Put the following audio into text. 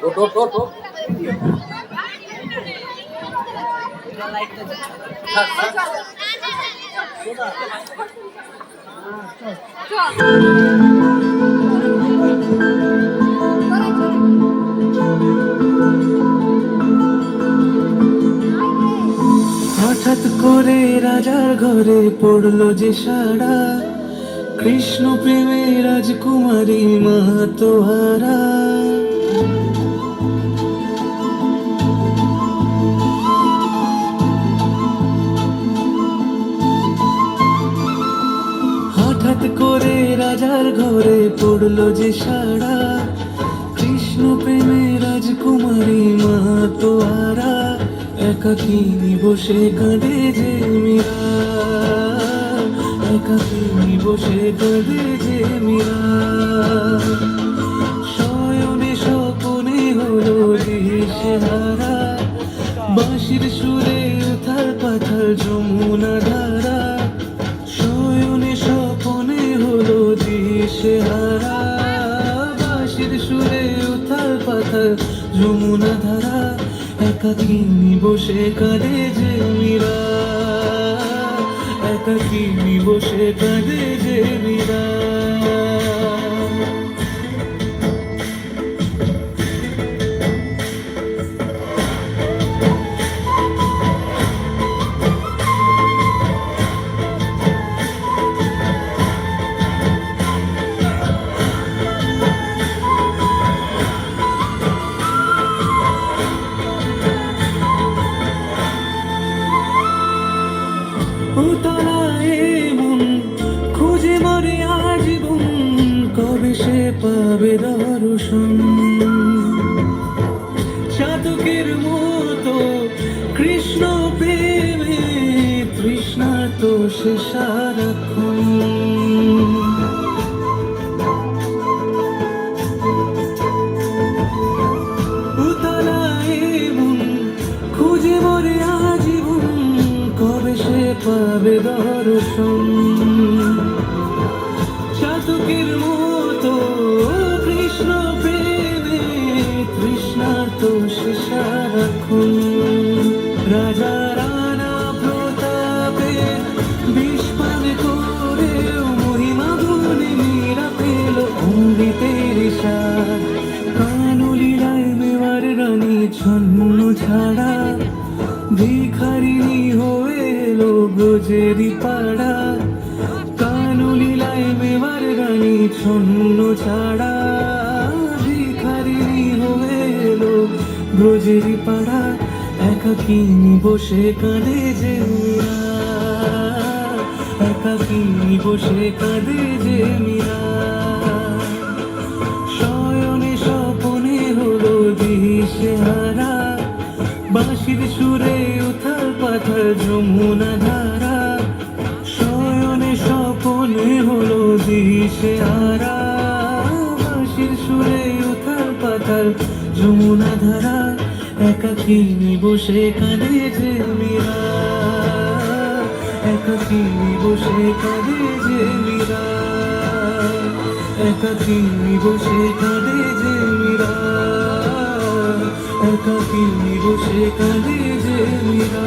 ওঠ ওঠ ওঠ ওঠ। হঠাৎ করে রাজার ঘরে পড়লো যে সাড়া, কৃষ্ণ প্রেমে রাজকুমারী মাতোহারা। হঠাৎ করে রাজার ঘরে পড়লো যে সাড়া, কৃষ্ণ প্রেমে রাজকুমারী মাতোহারা। একাকিনী বসে কাঁদে যে মীরা, একাকিনী বসে কাঁদে যে মীরা। শয়নে স্বপনে হলো দিশেহারা, বাঁশির সুরে উথাল পাথাল যমুনা ধারা। শয়নে স্বপনে হলো দিশেহারা, বাঁশির সুরে উথাল পাথাল যমুনা ধারা। একাকিনী বসে কাঁদে যে মীরা, একাকিনী বসে কাঁদে যে মীরা। উতলায় মন খুঁজে মরে আজীবন, কবে সে পাবে দর্শন। চাতকের মতো কৃষ্ণ প্রেমে তৃষ্ণা তো সে সারাক্ষণ। উতলায় মন খুঁজে মরে আজীবন, কবে সে পাবে দর্শন। চাতকের মতো কৃষ্ণ প্রেমে তৃষ্ণার্ত সে সারাক্ষণ। রাজা রানা প্রতাপে বিস্পান করে মহিমা গুণে মীরা পেল অমৃতের স্বাদ। কানলীলায় মেওয়ার রানী ছন্ন ছাড়া, ভিখারিণী হয়ে এলো ব্রজেরই পাড়া। কানলীলায় মেওয়ার রানী ছন্ন ছাড়া, ভিখারিণী হয়ে এলো ব্রজেরই পাড়া। একাকিনী বসে কাঁদে যে মীরা, একাকিনী বসে কাঁদে যে মীরা। শয়নে স্বপনে হলো দিশেহারা, বাঁশির সুরে উথাল পাথাল যমুনা ধারা। শয়নে স্বপনে হলো দিশেহারা, বাঁশির সুরে উথাল পাথাল যমুনা ধারা। একাকিনী বসে কাঁদে যে মীরা, একাকিনী বসে কাঁদে যে মীরা, একাকিনী বসে কাঁদে যে মীরা, একাকিনী বসে কাঁদে যে মীরা।